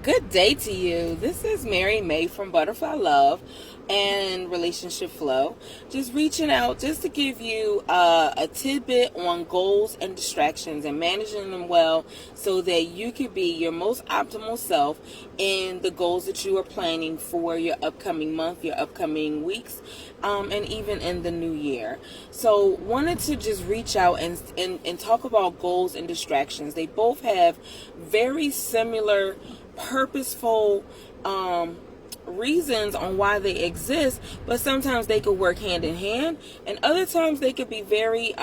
Good day to you. This is Mary May from Butterfly Love and Relationship Flow. Just reaching out just to give you a tidbit on goals and distractions and managing them well so that you can be your most optimal self in the goals that you are planning for your upcoming month, your upcoming weeks, and even in the new year. So wanted to just reach out and talk about goals and distractions. They both have very similar purposeful reasons on why they exist, but sometimes they could work hand in hand, and other times they could be very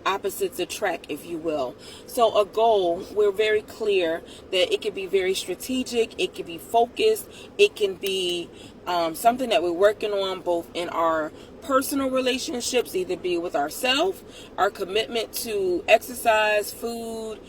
opposites attract, if you will. So a goal, we're very clear that it could be very strategic, it could be focused, it can be something that we're working on both in our personal relationships, either be with ourselves, our commitment to exercise, food,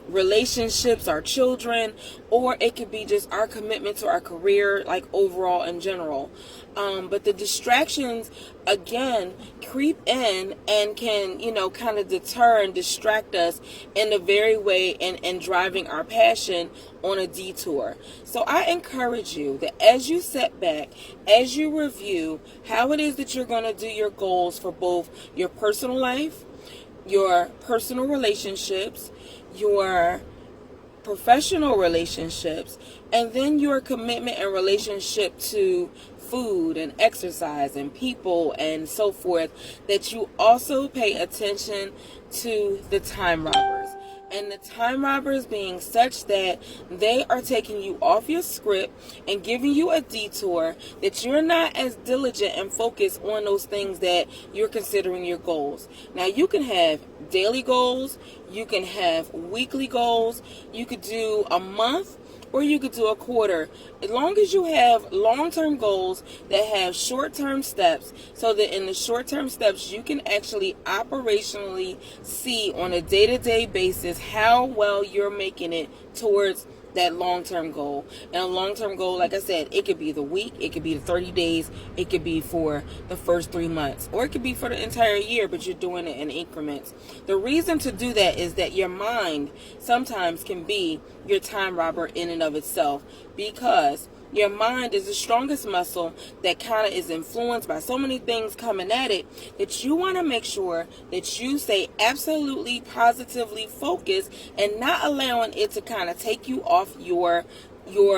relationships, our children, or it could be just our commitment to our career, like overall in general. But the distractions, again, creep in and can, kind of deter and distract us in the very way and driving our passion on a detour. So I encourage you that as you sit back, as you review how it is that you're going to do your goals for both your personal life, your personal relationships, your professional relationships, and then your commitment and relationship to food and exercise and people and so forth, that you also pay attention to the time robbers. And the time robbers being such that they are taking you off your script and giving you a detour, that you're not as diligent and focused on those things that you're considering your goals. Now, you can have daily goals, you can have weekly goals, you could do a month, or you could do a quarter. As long as you have long-term goals that have short-term steps, so that in the short-term steps you can actually operationally see on a day-to-day basis how well you're making it towards that long-term goal. And a long-term goal, like I said, it could be the week, it could be the 30 days, it could be for the first 3 months, or it could be for the entire year, but you're doing it in increments. The reason to do that is that your mind sometimes can be your time robber in and of itself, because your mind is the strongest muscle that kind of is influenced by so many things coming at it, that you want to make sure that you stay absolutely positively focused and not allowing it to kind of take you off your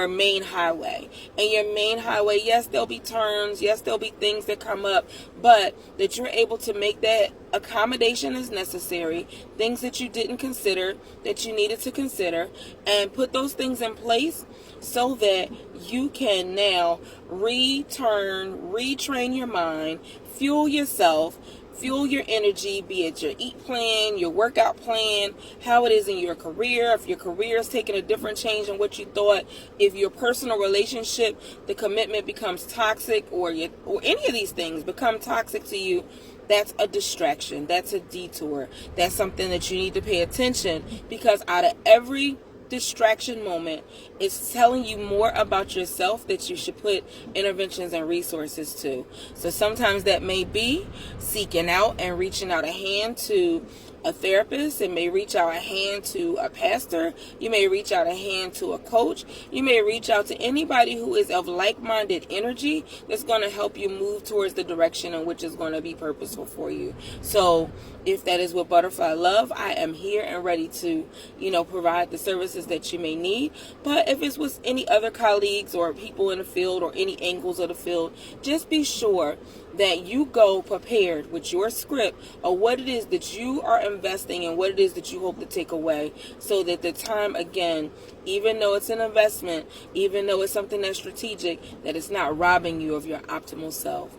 main highway. And your main highway, yes, there'll be turns, yes, there'll be things that come up, but that you're able to make that accommodation as necessary, things that you didn't consider, that you needed to consider, and put those things in place so that you can now retrain your mind, fuel yourself, fuel your energy, be it your eat plan, your workout plan, how it is in your career, if your career is taking a different change than what you thought, if your personal relationship, the commitment becomes toxic, or any of these things become toxic to you. That's a distraction. That's a detour. That's something that you need to pay attention, because out of every distraction moment, it's telling you more about yourself that you should put interventions and resources to. So sometimes that may be seeking out and reaching out a hand to a therapist. It may reach out a hand to a pastor. You may reach out a hand to a coach. You may reach out to anybody who is of like-minded energy that's going to help you move towards the direction in which is going to be purposeful for you. So if that is with Butterfly Love, I am here and ready to, provide the services that you may need. But if it's with any other colleagues or people in the field or any angles of the field, just be sure that you go prepared with your script of what it is that you are investing and what it is that you hope to take away, so that the time, again, even though it's an investment, even though it's something that's strategic, that it's not robbing you of your optimal self.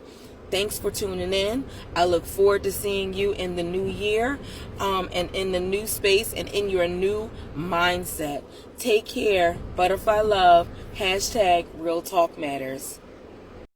Thanks for tuning in. I look forward to seeing you in the new year, and in the new space and in your new mindset. Take care. Butterfly Love. #Real Talk Matters.